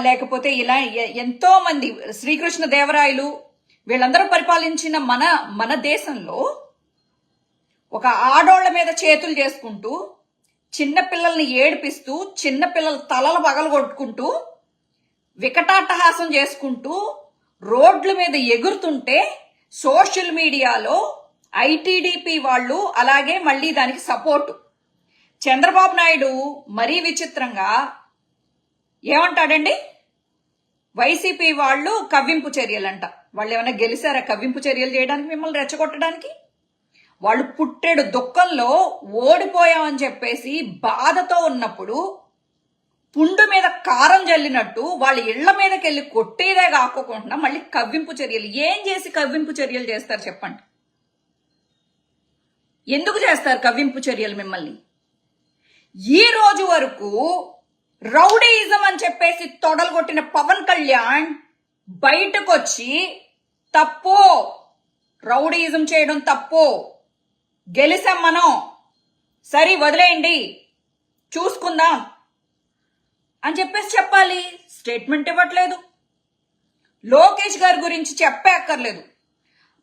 లేకపోతే ఇలా ఎంతో మంది శ్రీకృష్ణ దేవరాయలు వీళ్ళందరూ పరిపాలించిన మన దేశంలో ఒక ఆడోళ్ల మీద చేతులు చేసుకుంటూ చిన్నపిల్లల్ని ఏడిపిస్తూ చిన్నపిల్లల తలలు పగలగొట్టుకుంటూ వికటాట్టహాసం చేసుకుంటూ రోడ్ల మీద ఎగురుతుంటే సోషల్ మీడియాలో ఐటీడీపీ వాళ్ళు అలాగే మళ్ళీ దానికి సపోర్టు. చంద్రబాబు నాయుడు మరీ విచిత్రంగా ఏమంటాడండి, వైసీపీ వాళ్ళు కవ్వింపు చర్యలంట. వాళ్ళు ఏమైనా గెలిచారా కవ్వింపు చర్యలు చేయడానికి, మిమ్మల్ని రెచ్చగొట్టడానికి? వాళ్ళు పుట్టెడు దుఃఖంలో ఓడిపోయామని చెప్పేసి బాధతో ఉన్నప్పుడు పుండు మీద కారం జల్లినట్టు వాళ్ళ ఇళ్ల మీదకి వెళ్ళి కొట్టేదే కాకోకుండా మళ్ళీ కవ్వింపు చర్యలు. ఏం చేసి కవ్వింపు చర్యలు చేస్తారు చెప్పండి? ఎందుకు చేస్తారు కవ్వింపు చర్యలు మిమ్మల్ని? ఈ రోజు వరకు రౌడీయిజం అని చెప్పేసి తొడలు కొట్టిన పవన్ కళ్యాణ్ బయటకు వచ్చి తప్పు, రౌడీయిజం చేయడం తప్పు, గెలిసాం మనం, సరి వదిలేయండి చూసుకుందాం అని చెప్పేసి చెప్పాలి. స్టేట్మెంట్ ఇవ్వట్లేదు. లోకేష్ గారి గురించి చెప్పే అక్కర్లేదు.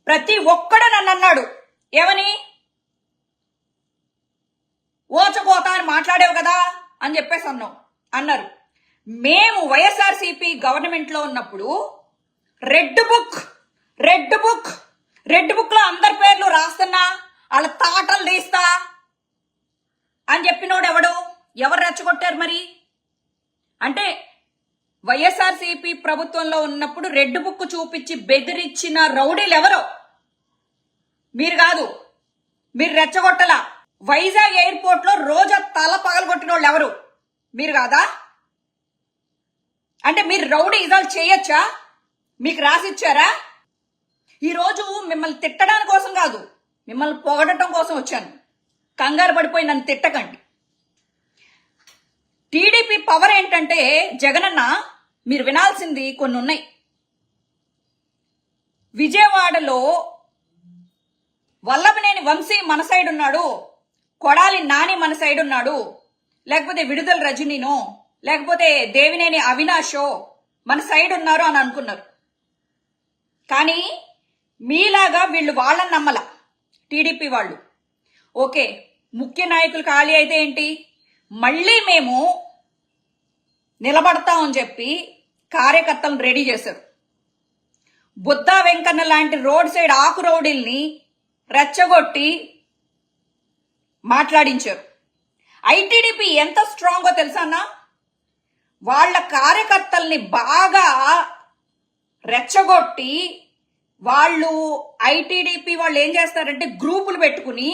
ప్రతి ఒక్కడు నన్ను అన్నాడు, ఏమని, ఓచకోత అని మాట్లాడేవు కదా అని చెప్పేసి అన్నారు. మేము వైఎస్ఆర్సీపీ గవర్నమెంట్ లో ఉన్నప్పుడు రెడ్ బుక్ లో అందరి పేర్లు రాస్తున్నా, వాళ్ళ తాటలు తీస్తా అని చెప్పినోడు ఎవరు రెచ్చగొట్టారు మరి? అంటే వైఎస్ఆర్సీపీ ప్రభుత్వంలో ఉన్నప్పుడు రెడ్ బుక్ చూపించి బెదిరించిన రౌడీలు ఎవరో? మీరు కాదు, మీరు రెచ్చగొట్టలా. వైజాగ్ ఎయిర్పోర్ట్ లో రోజా తల పగలగొట్టిన వాళ్ళు ఎవరు? మీరు కాదా? అంటే మీరు రౌడీ ఇజాలు చేయొచ్చా? మీకు రాసిచ్చారా? ఈరోజు మిమ్మల్ని తిట్టడానికి కోసం కాదు, మిమ్మల్ని పొగడటం కోసం వచ్చాను. కంగారు పడిపోయి నన్ను తిట్టకండి. టీడీపీ పవర్ ఏంటంటే, జగనన్న మీరు వినాల్సింది కొన్ని ఉన్నాయి. విజయవాడలో వల్లభనేని వంశీ మన సైడ్ ఉన్నాడు, కొడాలి నాని మన సైడ్ ఉన్నాడు, లేకపోతే విడుదల రజనీనో లేకపోతే దేవినేని అవినాషో మన సైడ్ ఉన్నారు అని అనుకున్నారు. కానీ మీలాగా వీళ్ళు వాళ్ళని నమ్మల. టీడీపీ వాళ్ళు ఓకే ముఖ్య నాయకులు ఖాళీ అయితే ఏంటి, మళ్ళీ మేము నిలబడతామని చెప్పి కార్యకర్తలను రెడీ చేశారు. బుద్ధా వెంకన్న లాంటి రోడ్ సైడ్ ఆకు రౌడీల్ని రెచ్చగొట్టి మాట్లాడించారు. ఐటీడీపీ ఎంత స్ట్రాంగో తెలుసా అన్న? వాళ్ళ కార్యకర్తల్ని బాగా రెచ్చగొట్టి వాళ్ళు ఐటీడీపీ వాళ్ళు ఏం చేస్తారంటే గ్రూపులు పెట్టుకుని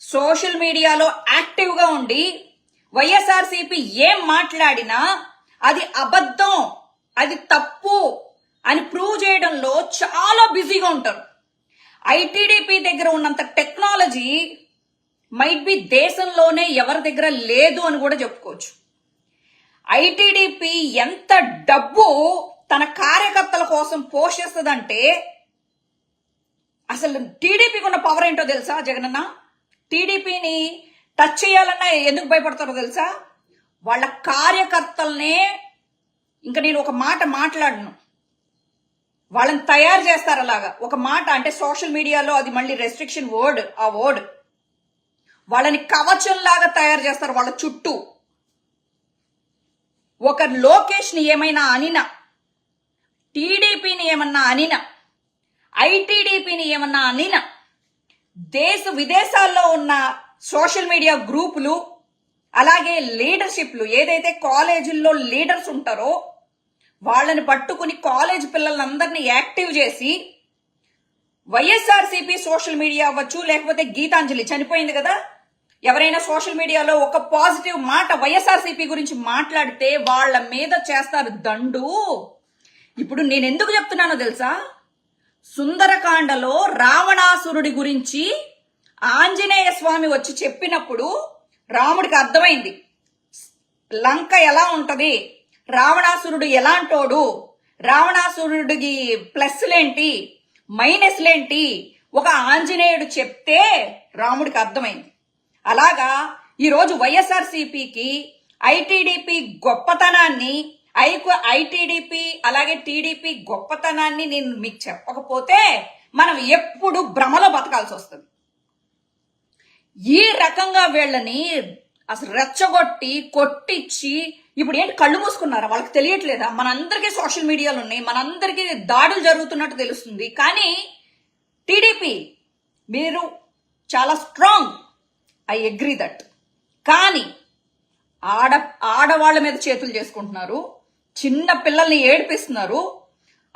సోషల్ మీడియాలో యాక్టివ్గా ఉండి వైఎస్ఆర్సీపీ ఏం మాట్లాడినా అది అబద్ధం, అది తప్పు అని ప్రూవ్ చేయడంలో చాలా బిజీగా ఉంటారు. ఐటీడీపీ దగ్గర ఉన్నంత టెక్నాలజీ మైట్ బి దేశంలోనే ఎవరి దగ్గర లేదు అని కూడా చెప్పుకోవచ్చు. ఐటీడీపీ ఎంత డబ్బు తన కార్యకర్తల కోసం పోషిస్తుందంటే, అసలు టీడీపీకి ఉన్న పవర్ ఏంటో తెలుసా జగనన్న? టీడీపీని టచ్ చేయాలన్నా ఎందుకు భయపడతారో తెలుసా? వాళ్ళ కార్యకర్తలనే, ఇంకా నేను ఒక మాట మాట్లాడను, వాళ్ళని తయారు చేస్తారు అలాగా. ఒక మాట అంటే సోషల్ మీడియాలో అది మళ్ళీ రెస్ట్రిక్షన్ వర్డ్, ఆ వర్డ్ వాళ్ళని కవచంలాగా తయారు చేస్తారు. వాళ్ళ చుట్టూ ఒక లోకేష్ ని ఏమైనా అనినా, టీడీపీని ఏమన్నా అనినా, ఐటీడీపీని ఏమన్నా అనినా, దేశ విదేశాల్లో ఉన్న సోషల్ మీడియా గ్రూపులు అలాగే లీడర్షిప్లు ఏదైతే కాలేజీల్లో లీడర్స్ ఉంటారో వాళ్ళని పట్టుకుని కాలేజ్ పిల్లలందరినీ యాక్టివ్ చేసి వైఎస్ఆర్సీపీ సోషల్ మీడియా అవ్వచ్చు, లేకపోతే గీతాంజలి చనిపోయింది కదా, ఎవరైనా సోషల్ మీడియాలో ఒక పాజిటివ్ మాట వైఎస్ఆర్సీపీ గురించి మాట్లాడితే వాళ్ళ మీద చేస్తారు దండు. ఇప్పుడు నేను ఎందుకు చెప్తున్నానో తెలుసా? సుందరకాండలో రావణాసురుడి గురించి ఆంజనేయ స్వామి వచ్చి చెప్పినప్పుడు రాముడికి అర్థమైంది లంక ఎలా ఉంటది, రావణాసురుడు ఎలాంటోడు, రావణాసురుడికి ప్లస్లేంటి మైనస్లేంటి ఒక ఆంజనేయుడు చెప్తే రాముడికి అర్థమైంది. అలాగా ఈరోజు వైఎస్ఆర్సీపీకి ఐటీడీపీ గొప్పతనాన్ని ఐటీడీపీ అలాగే టీడీపీ గొప్పతనాన్ని నేను మీకు చెప్పకపోతే మనం ఎప్పుడు భ్రమలో బతకాల్సి వస్తుంది. ఈ రకంగా వీళ్ళని అసలు రెచ్చగొట్టి కొట్టించి ఇప్పుడు ఏంటి కళ్ళు మూసుకున్నారా? వాళ్ళకి తెలియట్లేదా? మనందరికీ సోషల్ మీడియాలు ఉన్నాయి, మనందరికీ దాడులు జరుగుతున్నట్టు తెలుస్తుంది. కానీ టీడీపీ మీరు చాలా స్ట్రాంగ్, ఐ అగ్రీ దట్. కానీ ఆడవాళ్ళ మీద చేతులు చేసుకుంటున్నారు, చిన్న పిల్లల్ని ఏడిపిస్తున్నారు,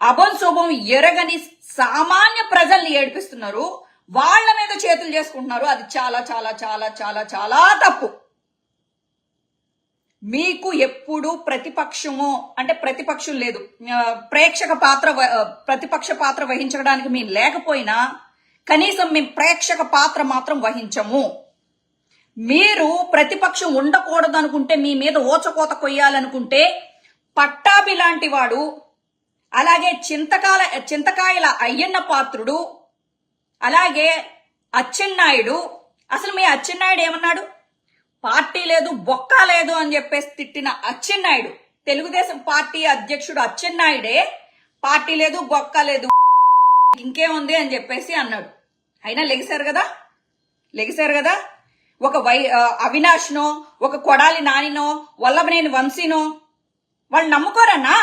అభంశుభం ఎరగని సామాన్య ప్రజల్ని ఏడిపిస్తున్నారు, వాళ్ళ మీద చేతులు చేసుకుంటున్నారు. అది చాలా చాలా చాలా చాలా చాలా తప్పు. మీకు ఎప్పుడు ప్రతిపక్షము అంటే ప్రతిపక్షం లేదు, ప్రతిపక్ష పాత్ర వహించడానికి మేము లేకపోయినా కనీసం మేము ప్రేక్షక పాత్ర మాత్రం వహించము. మీరు ప్రతిపక్షం ఉండకూడదు అనుకుంటే, మీ మీద ఓచకోత కొయ్యాలనుకుంటే పట్టాభి లాంటి వాడు, అలాగే చింతకాయల అయ్యన్న పాత్రుడు, అలాగే అచ్చెన్నాయుడు. అసలు మీ అచ్చెన్నాయుడు ఏమన్నాడు? పార్టీ లేదు బొక్క లేదు అని చెప్పేసి తిట్టిన అచ్చెన్నాయుడు, తెలుగుదేశం పార్టీ అధ్యక్షుడు అచ్చెన్నాయుడే పార్టీ లేదు బొక్క లేదు ఇంకేముంది అని చెప్పేసి అన్నాడు. అయినా లెగిశారు కదా. ఒక అవినాష్నో, ఒక కొడాలి నానినో, వల్లభనేని వంశీనో వాళ్ళు నమ్ముకోరన్నా?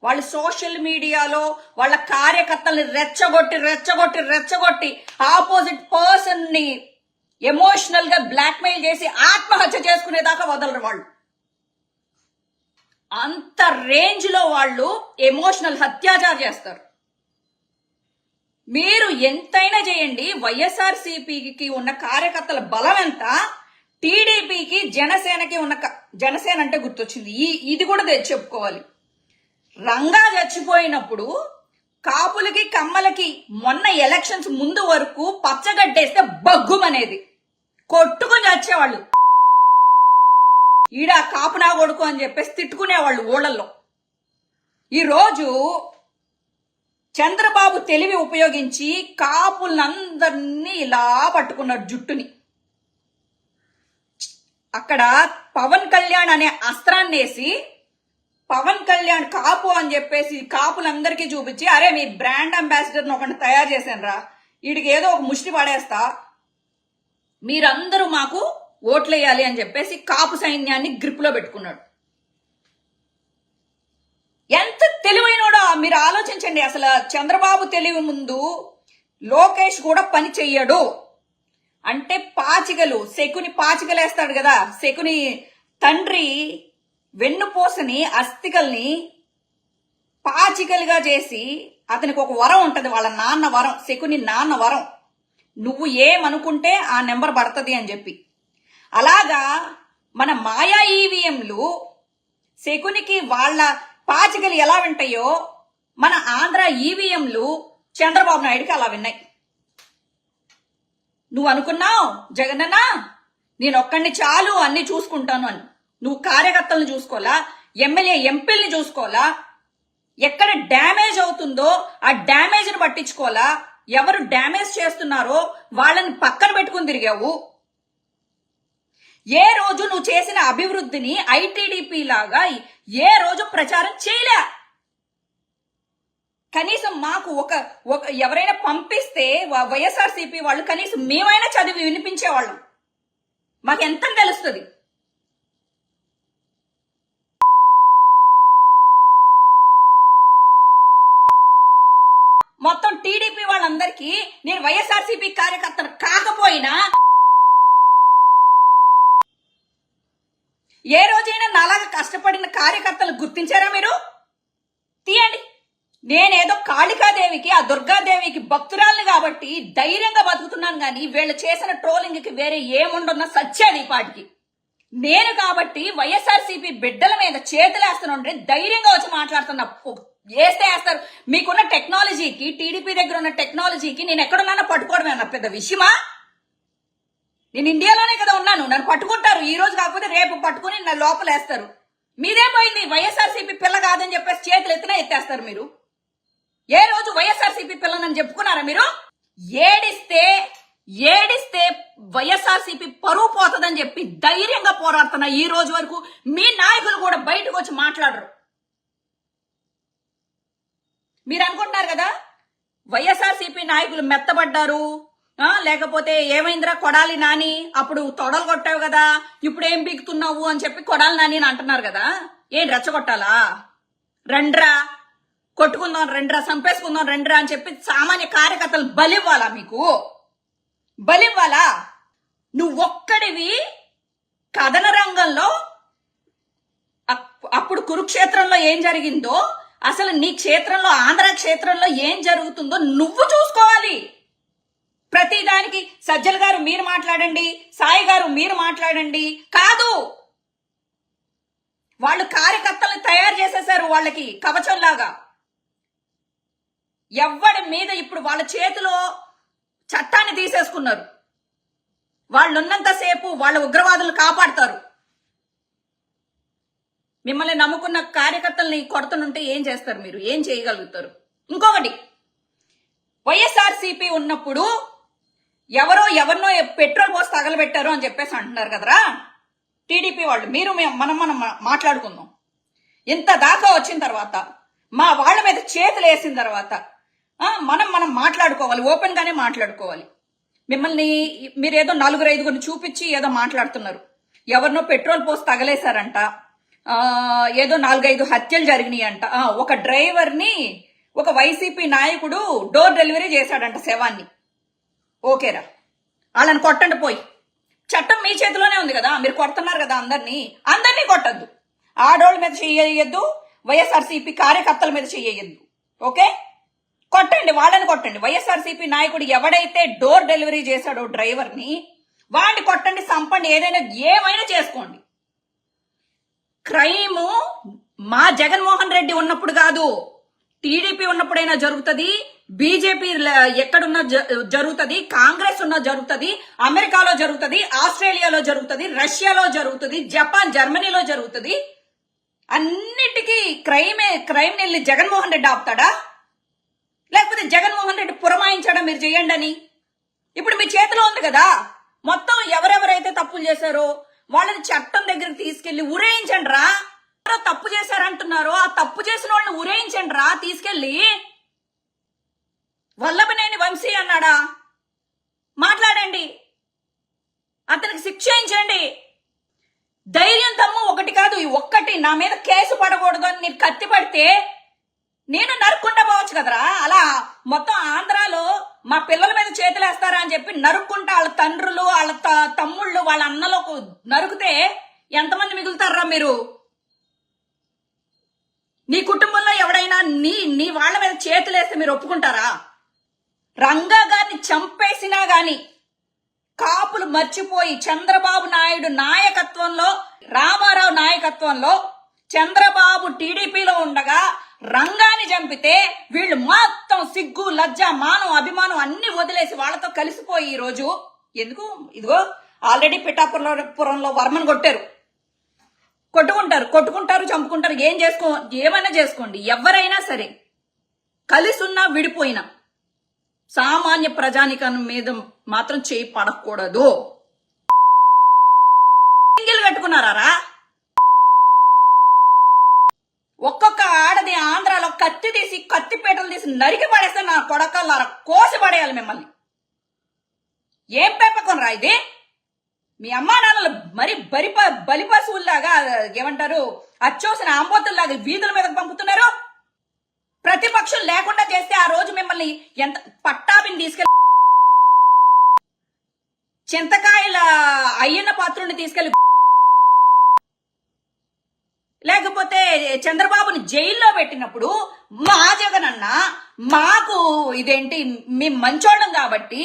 వాళ్ళు సోషల్ మీడియాలో వాళ్ళ కార్యకర్తల్ని రెచ్చగొట్టి ఆపోజిట్ పర్సన్ ని ఎమోషనల్ గా బ్లాక్మెయిల్ చేసి ఆత్మహత్య చేసుకునేదాకా వదలరు వాళ్ళు. అంత రేంజ్ లో వాళ్ళు ఎమోషనల్ అత్యాచారం చేస్తారు. మీరు ఎంతైనా చేయండి, వైఎస్ఆర్సీపీకి ఉన్న కార్యకర్తల బలం ఎంత, టీడీపీకి జనసేనకి ఉన్న జనసేన అంటే గుర్తొచ్చింది, ఇది కూడా చెప్పుకోవాలి. రంగా చచ్చిపోయినప్పుడు కాపులకి కమ్మలకి మొన్న ఎలక్షన్స్ ముందు వరకు పచ్చగడ్డేస్తే బగ్గుమనేది, కొట్టుకుని వచ్చేవాళ్ళు. ఈడ కాపునా కొడుకు అని చెప్పేసి తిట్టుకునేవాళ్ళు ఊళ్ళల్లో. ఈరోజు చంద్రబాబు తెలివి ఉపయోగించి కాపులందరినీ ఇలా పట్టుకున్నాడు జుట్టుని. అక్కడ పవన్ కళ్యాణ్ అనే అస్త్రాన్ని వేసి, పవన్ కళ్యాణ్ కాపు అని చెప్పేసి కాపులందరికీ చూపించి, అరే మీ బ్రాండ్ అంబాసిడర్ ఒకటి తయారు చేశాను రా, వీడికి ఏదో ఒక ముష్టి పడేస్తా, మీరందరూ మాకు ఓట్లేయాలి అని చెప్పేసి కాపు సైన్యాన్ని గ్రిప్ లో పెట్టుకున్నాడు. ఎంత తెలివైనోడో మీరు ఆలోచించండి. అసలు చంద్రబాబు తెలివి ముందు లోకేష్ కూడా పని చెయ్యడు. అంటే శకుని పాచికలేస్తాడు కదా, శకుని తండ్రి వెన్నుపోసని అస్థికల్ని పాచికలుగా చేసి, అతనికి ఒక వరం ఉంటది, వాళ్ళ నాన్న వరం, శకుని నాన్న వరం, నువ్వు ఏమనుకుంటే ఆ నెంబర్ పడుతుంది అని చెప్పి. అలాగా మన మాయా ఈవీఎంలు శకునికి వాళ్ళ పాచికలు ఎలా వింటాయో మన ఆంధ్ర ఈవీఎంలు చంద్రబాబు నాయుడుకి అలా విన్నాయి. నువ్వు అనుకున్నావు జగనన్న నేను ఒక్కడిని చాలు అన్ని చూసుకుంటాను అని. నువ్వు కార్యకర్తలను చూసుకోవాలా, ఎమ్మెల్యే ఎంపీల్ని చూసుకోవాలా, ఎక్కడ డ్యామేజ్ అవుతుందో ఆ డ్యామేజ్ని పట్టించుకోవాలా, ఎవరు డ్యామేజ్ చేస్తున్నారో వాళ్ళని పక్కన పెట్టుకుని తిరిగావు. ఏ రోజు నువ్వు చేసిన అభివృద్ధిని ఐటీడీపీ లాగా ఏ రోజు ప్రచారం చేయలే. కనీసం మాకు ఒక ఎవరైనా పంపిస్తే వైఎస్ఆర్సీపీ వాళ్ళు కనీసం మేమైనా చదివి వినిపించేవాళ్ళం, మాకు ఎంత తెలుస్తుంది. మొత్తం టీడీపీ వాళ్ళందరికీ నేను వైఎస్ఆర్సీపీ కార్యకర్తను కాకపోయినా ఏ రోజైనా నాలాగా కష్టపడిన కార్యకర్తలు గుర్తించారా మీరు? తీయండి. నేనేదో కాళికాదేవికి ఆ దుర్గాదేవికి భక్తురాల్ని కాబట్టి ధైర్యంగా బతుకుతున్నాను, కానీ వీళ్ళు చేసిన ట్రోలింగ్కి వేరే ఏముండన్న సచ్చేది ఈ పాటికి. నేను కాబట్టి వైఎస్ఆర్సీపీ బిడ్డల మీద చేతులేస్తాను, ధైర్యంగా వచ్చి మాట్లాడుతున్నా. వేస్తే వేస్తారు. మీకున్న టెక్నాలజీకి, టీడీపీ దగ్గర ఉన్న టెక్నాలజీకి నేను ఎక్కడున్నా పట్టుకోవడమే అన్న పెద్ద విషయమా? నేను ఇండియాలోనే కదా ఉన్నాను, నన్ను పట్టుకుంటారు. ఈ రోజు కాకపోతే రేపు పట్టుకుని నా లోపలేస్తారు. మీదేం పోయింది? వైఎస్ఆర్సీపీ పిల్ల కాదని చెప్పేసి చేతులు ఎత్తేస్తారు మీరు. ఏ రోజు వైఎస్ఆర్సీపీ పిల్లనని చెప్పుకున్నారా మీరు? ఏడిస్తే ఏడిస్తే వైఎస్ఆర్సీపీ పరువు పోతుందని చెప్పి ధైర్యంగా పోరాడుతున్నా. ఈ రోజు వరకు మీ నాయకులు కూడా బయటకు వచ్చి మాట్లాడరు. మీరు అనుకుంటున్నారు కదా వైఎస్ఆర్సీపీ నాయకులు మెత్తబడ్డారు, లేకపోతే ఏమైందిరా కొడాలి నాని, అప్పుడు తొడలు కొట్టావు కదా, ఇప్పుడు ఏం పీకుతున్నావు అని చెప్పి కొడాలి నాని అని అంటున్నారు కదా. ఏం రెచ్చగొట్టాలా? రండ్రా కొట్టుకుందాం, రండ్రా చంపేసుకుందాం, రండ్రా అని చెప్పి సామాన్య కార్యకర్తలు బలివ్వాలా? మీకు బలివ్వాలా? నువ్వొక్కడివి కథన రంగంలో అప్పుడు కురుక్షేత్రంలో ఏం జరిగిందో, అసలు నీ క్షేత్రంలో ఆంధ్ర క్షేత్రంలో ఏం జరుగుతుందో నువ్వు చూసుకోవాలి. ప్రతిదానికి సజ్జల్ గారు మీరు మాట్లాడండి, సాయి గారు మీరు మాట్లాడండి కాదు. వాళ్ళు కార్యకర్తల్ని తయారు చేసేశారు వాళ్ళకి కవచంలాగా. ఎవ్వడి మీద ఇప్పుడు వాళ్ళ చేతిలో చట్టాన్ని తీసేసుకున్నారు. వాళ్ళున్నంతసేపు వాళ్ళ ఉగ్రవాదులు కాపాడతారు. మిమ్మల్ని నమ్ముకున్న కార్యకర్తల్ని కొడుతుంటే ఏం చేస్తారు మీరు? ఏం చేయగలుగుతారు? ఇంకొకటి, వైఎస్ఆర్సీపీ ఉన్నప్పుడు ఎవరినో పెట్రోల్ పోసి తగలబెట్టారు అని చెప్పేసి అంటున్నారు కదరా టీడీపీ వాళ్ళు. మీరు మనం మాట్లాడుకుందాం. ఇంత దాకా వచ్చిన తర్వాత, మా వాళ్ళ మీద చేతులు వేసిన తర్వాత మనం మాట్లాడుకోవాలి, ఓపెన్ గానే మాట్లాడుకోవాలి. మిమ్మల్ని మీరేదో 4-5 చూపించి ఏదో మాట్లాడుతున్నారు. ఎవరినో పెట్రోల్ పోసి తగలేశారంట, ఏదో 4-5 హత్యలు జరిగినాయి అంట. ఒక డ్రైవర్ని ఒక వైసీపీ నాయకుడు డోర్ డెలివరీ చేశాడంట శవాన్ని. ఓకేరా, వాళ్ళని కొట్టండి పోయి. చట్టం మీ చేతిలోనే ఉంది కదా, మీరు కొడుతున్నారు కదా అందరినీ కొట్టద్దు. ఆడోళ్ళ మీద చెయ్యొద్దు, వైఎస్ఆర్సీపీ కార్యకర్తల మీద చెయ్యొద్దు. ఓకే, కొట్టండి, వాళ్ళని కొట్టండి. వైఎస్ఆర్సీపీ నాయకుడు ఎవడైతే డోర్ డెలివరీ చేశాడో డ్రైవర్ని, వాడిని కొట్టండి, చంపండి, ఏమైనా చేసుకోండి. క్రైము మా జగన్మోహన్ రెడ్డి ఉన్నప్పుడు కాదు, టీడీపీ ఉన్నప్పుడైనా జరుగుతుంది, బీజేపీ ఎక్కడున్నా జరుగుతుంది, కాంగ్రెస్ ఉన్నా జరుగుతుంది, అమెరికాలో జరుగుతుంది, ఆస్ట్రేలియాలో జరుగుతుంది, రష్యాలో జరుగుతుంది, జపాన్ జర్మనీలో జరుగుతుంది. అన్నిటికీ క్రైమ్ వెళ్ళి జగన్మోహన్ రెడ్డి ఆపుతాడా? లేకపోతే జగన్మోహన్ రెడ్డి పురమాయించాడా మీరు చేయండి అని? ఇప్పుడు మీ చేతిలో ఉంది కదా, మొత్తం ఎవరెవరైతే తప్పులు చేశారో వాళ్ళని చట్టం దగ్గరికి తీసుకెళ్లి ఉరేయించండి రా. తప్పు చేశారంటున్నారో ఆ తప్పు చేసిన వాళ్ళని ఉరేయించండి రా తీసుకెళ్లి. వల్లభనేని వంశీ అన్నాడా? మాట్లాడండి, అతనికి శిక్షించండి. ధైర్యం తమ్ము ఒకటి కాదు, ఒక్కటి నా మీద కేసు పడకూడదు అని నేను కత్తి పడితే నేను నరుక్కుండా పోవచ్చు కదరా. అలా మొత్తం ఆంధ్రాలో మా పిల్లల మీద చేతులేస్తారా అని చెప్పి నరుక్కుంటా వాళ్ళ తండ్రులు, వాళ్ళ తమ్ముళ్ళు, వాళ్ళ అన్నలకు నరుకుతే ఎంతమంది మిగులుతారా మీరు? నీ కుటుంబంలో ఎవడైనా నీ వాళ్ళ మీద చేతులేస్తే మీరు ఒప్పుకుంటారా? రంగా గారిని చంపేసినా గాని కాపులు మర్చిపోయి చంద్రబాబు నాయుడు నాయకత్వంలో, రామారావు నాయకత్వంలో చంద్రబాబు టీడీపీలో ఉండగా రంగాన్ని చంపితే వీళ్ళు మొత్తం సిగ్గు, లజ్జ, మానం, అభిమానం అన్ని వదిలేసి వాళ్ళతో కలిసిపోయి ఈ రోజు ఎందుకు ఇదిగో ఆల్రెడీ పిఠాపురంలో వర్మను కొట్టుకుంటారు, చంపుకుంటారు. ఏమైనా చేసుకోండి. ఎవరైనా సరే కలిసి ఉన్నా విడిపోయినా సామాన్య ప్రజానికం మీద మాత్రం చేయి పడకూడదు. సింగిల్ కట్టుకున్నారా? ఒక్కొక్క ఆడది ఆంధ్రాలో కత్తిపీటలు తీసి నరికి పడేస్తే నా కొడకల్లారా కోసి పడేయాలి మిమ్మల్ని. ఏం పెంపకం రా ఇది? మీ అమ్మా నాన్నలు మరి బలిపశువుల్లాగా ఏమంటారు, అచ్చోసిన ఆంబోతుల్లాగా వీధుల మీద పంపుతున్నారు. ప్రతిపక్షం లేకుండా చేస్తే ఆ రోజు మిమ్మల్ని ఎంత పట్టాభిని తీసుకెళ్ళి చింతకాయల అయ్యన్న పాత్రుని తీసుకెళ్లి, లేకపోతే చంద్రబాబుని జైల్లో పెట్టినప్పుడు మా జగన్ అన్న మాకు ఇదేంటి మేము మంచోళ్ళం కాబట్టి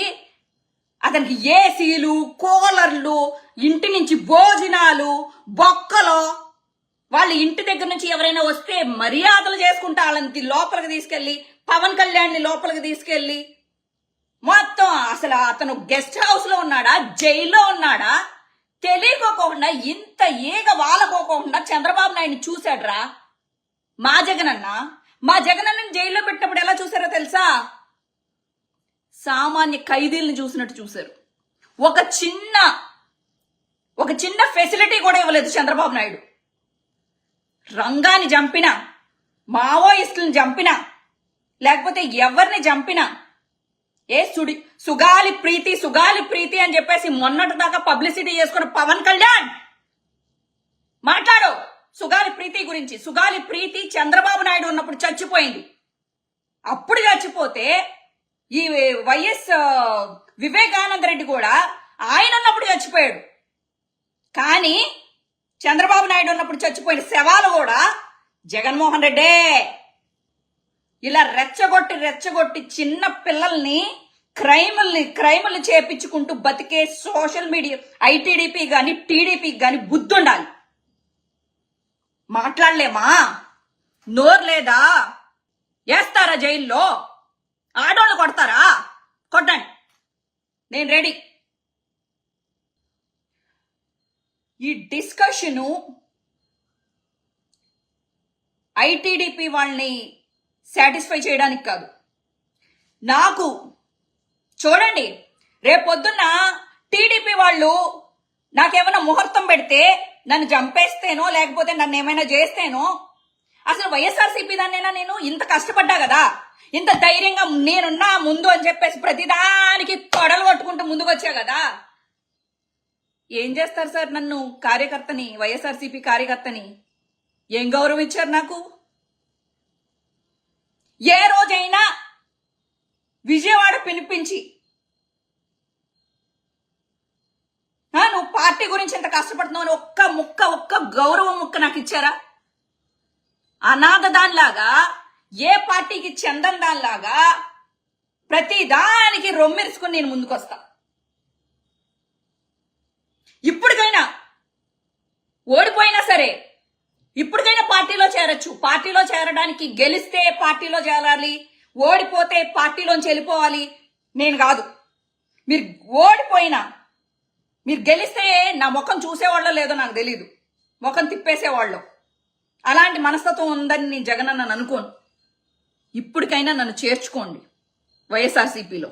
అతనికి ఏసీలు, కూలర్లు, ఇంటి నుంచి భోజనాలు, బొక్కలు, వాళ్ళ ఇంటి దగ్గర నుంచి ఎవరైనా వస్తే మర్యాదలు చేసుకుంటా వాళ్ళని లోపలికి తీసుకెళ్లి, పవన్ కళ్యాణ్ని లోపలికి తీసుకెళ్లి, మొత్తం అసలు అతను గెస్ట్ హౌస్ లో ఉన్నాడా, జైల్లో ఉన్నాడా తెలియకోకుండా, ఇంత ఈగ వాలకోకుండా చంద్రబాబు నాయుడిని చూశాడ్రా మా జగనన్న. మా జగనన్నని జైల్లో పెట్టినప్పుడు ఎలా చూసారో తెలుసా? సామాన్య ఖైదీలను చూసినట్టు చూశారు. ఒక చిన్న ఫెసిలిటీ కూడా ఇవ్వలేదు చంద్రబాబు నాయుడు. రంగాన్ని చంపినా, మావోయిస్టులను చంపినా, లేకపోతే ఎవరిని చంపినా సుగాలి ప్రీతి అని చెప్పేసి మొన్నటి దాకా పబ్లిసిటీ చేసుకున్న పవన్ కళ్యాణ్ మాట్లాడు సుగాలి ప్రీతి గురించి. సుగాలి ప్రీతి చంద్రబాబు నాయుడు ఉన్నప్పుడు చచ్చిపోయింది. అప్పుడు చచ్చిపోతే ఈ వైఎస్ వివేకానంద రెడ్డి కూడా ఆయన ఉన్నప్పుడు చచ్చిపోయాడు. కానీ చంద్రబాబు నాయుడు ఉన్నప్పుడు చచ్చిపోయిన శవాలు కూడా జగన్మోహన్ రెడ్డే. ఇలా రెచ్చగొట్టి చిన్న పిల్లల్ని క్రైముల్ని చేపించుకుంటూ బతికే సోషల్ మీడియా ఐటీడీపీ గాని టీడీపీకి గాని బుద్ధి ఉండాలి. మాట్లాడలేమా? నోరు లేదా? వేస్తారా జైల్లో? ఆడోళ్ళు కొడతారా? కొట్టండి, నేను రెడీ. ఈ డిస్కషను ఐటీడీపీ వాళ్ళని సాటిస్ఫై చేయడానికి కాదు. నాకు చూడండి, రేపొద్దున్న టీడీపీ వాళ్ళు నాకేమైనా ముహూర్తం పెడితే నన్ను చంపేస్తేనో లేకపోతే నన్ను ఏమైనా చేస్తేనో, అసలు వైఎస్ఆర్సీపీ దాన్నైనా నేను ఇంత కష్టపడ్డా కదా, ఇంత ధైర్యంగా నేనున్నా ముందు అని చెప్పేసి ప్రతిదానికి తొడలు కొట్టుకుంటూ ముందుకు వచ్చా కదా. ఏం చేస్తారు సార్? నన్ను కార్యకర్తని, వైఎస్ఆర్సీపీ కార్యకర్తని ఏం గౌరవం ఇచ్చారు నాకు? ఏ రోజైనా విజయవాడ పిలిపించి నువ్వు పార్టీ గురించి ఎంత కష్టపడుతున్నావు అని ఒక్క గౌరవం ముక్క నాకు ఇచ్చారా? అనాథ దానిలాగా, ఏ పార్టీకి చెందని దానిలాగా ప్రతి దానికి రొమ్మెరుచుకుని నేను ముందుకొస్తా. ఇప్పటికైనా ఓడిపోయినా సరే ఇప్పటికైనా పార్టీలో చేరొచ్చు. పార్టీలో చేరడానికి గెలిస్తే పార్టీలో చేరాలి, ఓడిపోతే పార్టీలోంచి వెళ్ళిపోవాలి నేను కాదు. మీరు ఓడిపోయినా, మీరు గెలిస్తే నా ముఖం చూసేవాళ్ళో లేదో నాకు తెలీదు, ముఖం తిప్పేసేవాళ్ళు. అలాంటి మనస్తత్వం ఉందని నేను జగన్ అన్న అనుకోను. ఇప్పటికైనా నన్ను చేర్చుకోండి వైఎస్ఆర్సీపీలో.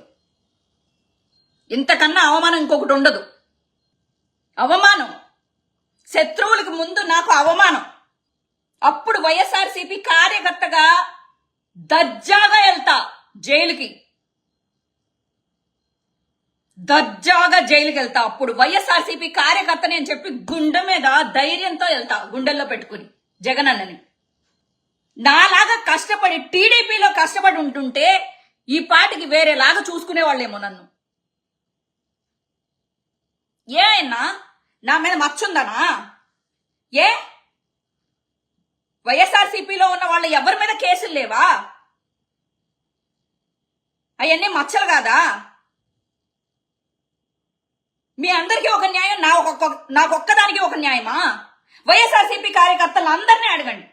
ఇంతకన్నా అవమానం ఇంకొకటి ఉండదు. అవమానం, శత్రువులకు ముందు నాకు అవమానం. అప్పుడు వైఎస్ఆర్సీపీ కార్యకర్తగా దర్జాగా వెళ్తా జైలుకి, దర్జాగా జైలుకి వెళ్తా. అప్పుడు వైఎస్ఆర్సీపీ కార్యకర్తని అని చెప్పి గుండె మీద ధైర్యంతో వెళ్తా, గుండెల్లో పెట్టుకుని జగన్ అన్నని. నాలాగా కష్టపడి టీడీపీలో కష్టపడి ఉంటుంటే ఈ పాటికి వేరేలాగా చూసుకునేవాళ్ళేమో నన్ను. ఏమైనా నా మీద మచ్చుందనా? ఏ వైఎస్ఆర్సీపీలో ఉన్న వాళ్ళు ఎవరి మీద కేసులు లేవా? అవన్నీ మచ్చలు కాదా? మీ అందరికీ ఒక న్యాయం, నాకొక్కదానికి ఒక న్యాయమా? వైఎస్ఆర్సీపీ కార్యకర్తలు అందరినీ అడగండి.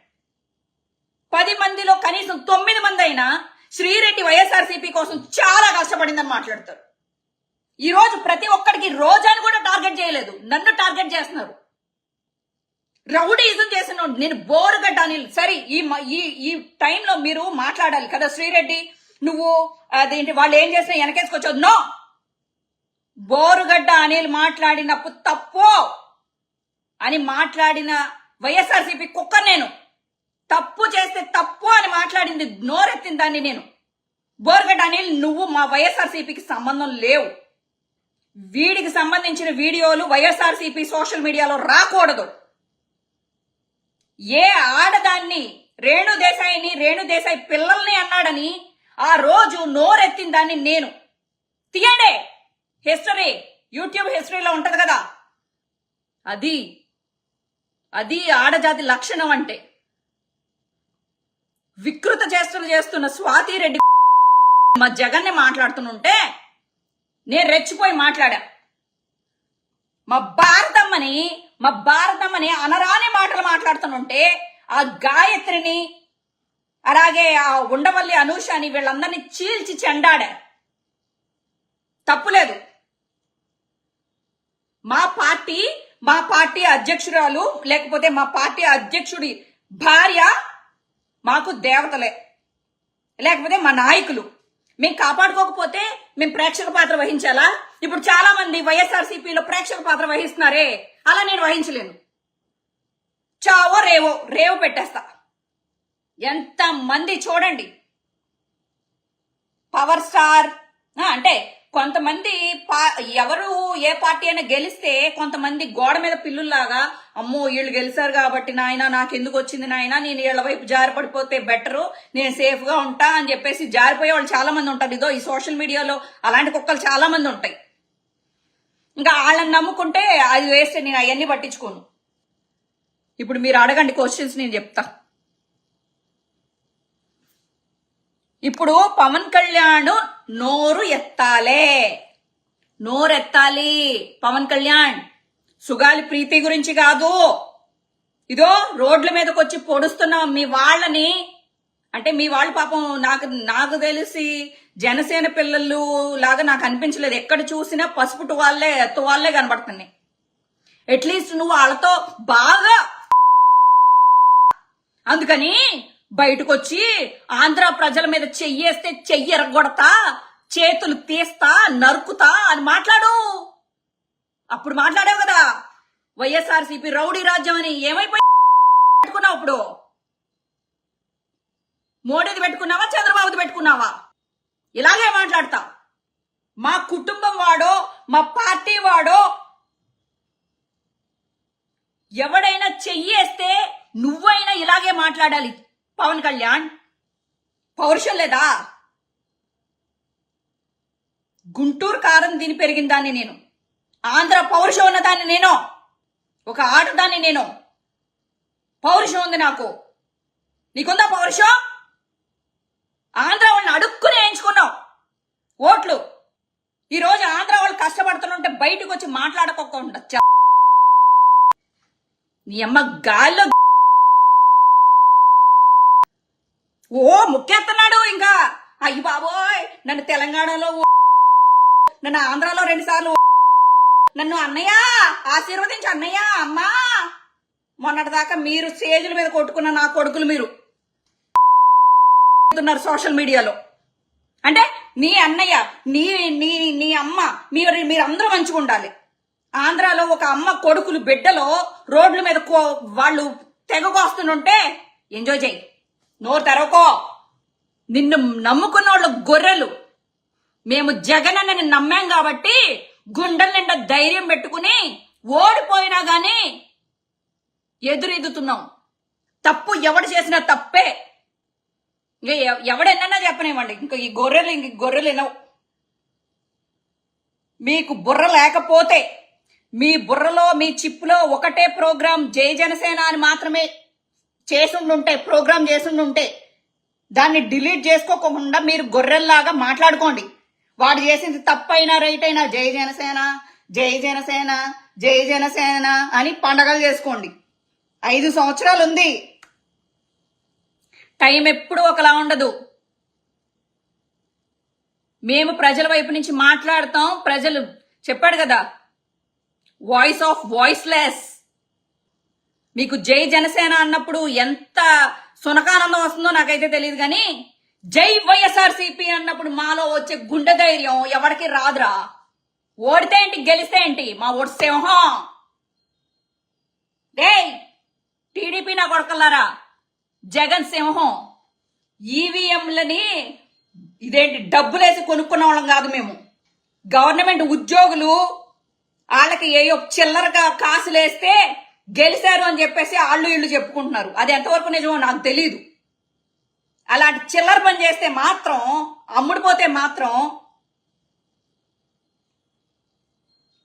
10 మందిలో కనీసం 9 మంది అయినా శ్రీరెడ్డి వైఎస్ఆర్సీపీ కోసం చాలా కష్టపడిందని మాట్లాడతారు. ఈ రోజు ప్రతి ఒక్కడికి రోజాని కూడా టార్గెట్ చేయలేదు, నన్ను టార్గెట్ చేస్తున్నారు. రౌడీజం చేసిన నేను బోరుగడ్డ అనిల్. సరే, ఈ టైంలో మీరు మాట్లాడాలి కదా, శ్రీరెడ్డి నువ్వు అదేంటి వాళ్ళు ఏం చేసినా వెనకేసుకొచ్చావు. నో, బోరుగడ్డ అనిల్ మాట్లాడినప్పుడు తప్పు అని మాట్లాడిన వైఎస్ఆర్సీపీ కుక్క నేను. తప్పు చేస్తే తప్పు అని మాట్లాడింది, నోరెత్తిన దాన్ని నేను. బోరుగడ్డ అనిల్ నువ్వు మా వైఎస్ఆర్సీపీకి సంబంధం లేవు. వీడికి సంబంధించిన వీడియోలు వైఎస్ఆర్సీపీ సోషల్ మీడియాలో రాకూడదు. ఏ ఆడదాన్ని రేణుదేశాయి పిల్లల్ని అన్నాడని ఆ రోజు నోరెత్తిన దాన్ని నేను. తీయండి హిస్టరీ, యూట్యూబ్ హిస్టరీలో ఉంటది కదా. అది ఆడజాతి లక్షణం అంటే. వికృత చేష్టలు చేస్తున్న స్వాతిరెడ్డి మా జగన్ని మాట్లాడుతుంటే నేను రెచ్చిపోయి మాట్లాడా. మా భారతమ్మని అనరాని మాటలు మాట్లాడుతుంటే ఆ గాయత్రిని అలాగే ఆ ఉండవల్లి అనూషని వీళ్ళందరినీ చీల్చి చెండాడా. తప్పులేదు. మా పార్టీ అధ్యక్షురాలు లేకపోతే మా పార్టీ అధ్యక్షుడి భార్య మాకు దేవతలే, లేకపోతే మా నాయకులు. మేము కాపాడుకోకపోతే మేము ప్రేక్షక పాత్ర వహించాలా? ఇప్పుడు చాలా మంది వైఎస్ఆర్సీపీలో ప్రేక్షక పాత్ర వహిస్తున్నారే, అలా నేను వహించలేను. చావో రేవో పెట్టేస్తా. ఎంత మంది చూడండి, పవర్ స్టార్ అంటే కొంతమంది ఎవరు ఏ పార్టీ అయినా గెలిస్తే కొంతమంది గోడ మీద పిల్లుల్లాగా అమ్మో వీళ్ళు గెలిచారు కాబట్టి నాయన నాకెందుకు వచ్చింది నాయన, నేను వీళ్ళ వైపు జారిపడిపోతే బెటరు, నేను సేఫ్ గా ఉంటా అని చెప్పేసి జారిపోయే వాళ్ళు చాలా మంది ఉంటారు. ఇదో ఈ సోషల్ మీడియాలో అలాంటి కుక్కలు చాలా మంది ఉంటాయి. ఇంకా వాళ్ళని నమ్ముకుంటే అది వేస్తే నేను అవన్నీ పట్టించుకోను. ఇప్పుడు మీరు అడగండి క్వశ్చన్స్, నేను చెప్తా. ఇప్పుడు పవన్ కళ్యాణ్ నోరు ఎత్తాలి పవన్ కళ్యాణ్. సుగాలి ప్రీతి గురించి కాదు, ఇదో రోడ్ల మీదకి వచ్చి పొడుస్తున్న మీ వాళ్ళని, అంటే మీ వాళ్ళు పాపం నాకు తెలిసి జనసేన పిల్లలు లాగా నాకు అనిపించలేదు. ఎక్కడ చూసినా పసుపు తువాళ్లే కనబడుతున్నాయి. అట్లీస్ట్ నువ్వు వాళ్ళతో బాగా, అందుకని బయటకు వచ్చి ఆంధ్ర ప్రజల మీద చెయ్యేస్తే చెయ్యి ఎరగొడతా, చేతులు తీస్తా, నరుకుతా అని మాట్లాడు. అప్పుడు మాట్లాడావు కదా వైఎస్ఆర్సీపీ రౌడీ రాజ్యం అని. ఏమైపోయి పెట్టుకున్నావు? ఇప్పుడు మోడీది పెట్టుకున్నావా, చంద్రబాబుది పెట్టుకున్నావా? ఇలాగే మాట్లాడతా. మా కుటుంబం వాడో మా పార్టీ వాడో ఎవడైనా చెయ్యేస్తే నువ్వైనా ఇలాగే మాట్లాడాలి. పవన్ కళ్యాణ్ పౌరుషం లేదా? గుంటూరు కారం దీని పెరిగిన దాన్ని నేను, ఆంధ్ర పౌరుషం ఉన్న దాన్ని నేను, ఒక ఆటదాన్ని నేను. పౌరుషం ఉంది నాకు. నీకుందా పౌరుషం? ఆంధ్ర వాళ్ళని అడుక్కుని వేయించుకున్నావు ఓట్లు. ఈరోజు ఆంధ్ర వాళ్ళు కష్టపడుతుంటే బయటకు వచ్చి మాట్లాడుకోకుండా నీ అమ్మ గాల్లో ముక్కేస్తున్నాడు. ఇంకా అయ్యి బాబోయ్, నన్ను తెలంగాణలో, నన్ను ఆంధ్రాలో 2 సార్లు, నన్ను అన్నయ్య ఆశీర్వదించి అన్నయ్య అమ్మా. మొన్నటిదాకా మీరు స్టేజ్ల మీద కొట్టుకున్న నా కొడుకులు మీరు సోషల్ మీడియాలో. అంటే నీ అన్నయ్య నీ అమ్మ మీరందరూ మంచిగా ఉండాలి. ఆంధ్రాలో ఒక అమ్మ కొడుకులు బిడ్డలో రోడ్ల మీద వాళ్ళు తెగకొస్తుంటే ఎంజాయ్ చేయి. నోరు తెరవకో. నిన్ను నమ్ముకున్న వాళ్ళు గొర్రెలు. మేము జగన్ అన్నని నమ్మాం కాబట్టి గుండెల నిండా ధైర్యం పెట్టుకుని ఓడిపోయినా గాని ఎదురెదుతున్నాం. తప్పు ఎవడు చేసినా తప్పే. ఇంకా ఎవడెన్నా చెప్పనివ్వండి. ఇంకా ఈ గొర్రెలు వినవు. మీకు బుర్ర లేకపోతే మీ బుర్రలో మీ చిప్లో ఒకటే ప్రోగ్రాం జై జనసేన అని మాత్రమే చేసుండుంటే, ప్రోగ్రాం చేసుండుంటే దాన్ని డిలీట్ చేసుకోకుండా మీరు గొర్రెల్లాగా మాట్లాడుకోండి. వాడు చేసింది తప్పైనా రైట్ అయినా జై జనసేన జై జనసేన జై జనసేన అని పండగలు చేసుకోండి. 5 సంవత్సరాలు ఉంది. టైం ఎప్పుడూ ఒకలా ఉండదు. మేము ప్రజల వైపు నుంచి మాట్లాడతాం. ప్రజలు చెప్పాడు కదా, వాయిస్ ఆఫ్ వాయిస్లెస్. మీకు జై జనసేన అన్నప్పుడు ఎంత సునకానందం వస్తుందో నాకైతే తెలియదు, కానీ జై వైఎస్ఆర్సీపీ అన్నప్పుడు మాలో వచ్చే గుండె ధైర్యం ఎవరికి రాదురా. ఓడితే ఏంటి, గెలిస్తే ఏంటి, మా ఓటు సింహం. టీడీపీ నా కొడకల్లారా, జగన్ సింహం. ఈవీఎంలని ఇదేంటి డబ్బులేసి కొనుక్కున్న వాళ్ళం కాదు మేము. గవర్నమెంట్ ఉద్యోగులు వాళ్ళకి ఏయో చిల్లరగా కాసులేస్తే గెలిచారు అని చెప్పేసి వాళ్ళు ఇళ్ళు చెప్పుకుంటున్నారు. అది ఎంతవరకు నిజమో నాకు తెలీదు. అలాంటి చిల్లర పని చేస్తే మాత్రం, అమ్ముడిపోతే మాత్రం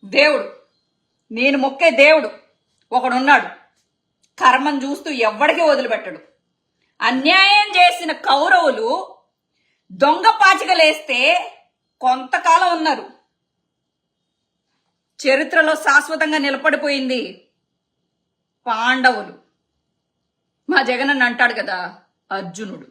దేవుడు, నేను మొక్కే దేవుడు ఒకడున్నాడు. కర్మం చూస్తూ ఎవ్వడికి వదిలిపెట్టడు. అన్యాయం చేసిన కౌరవులు దొంగ పాచికలేస్తే కొంతకాలం ఉన్నారు. చరిత్రలో శాశ్వతంగా నిలబడిపోయింది పాండవులు. మా జగన్ అంటాడు కదా, అర్జునుడు.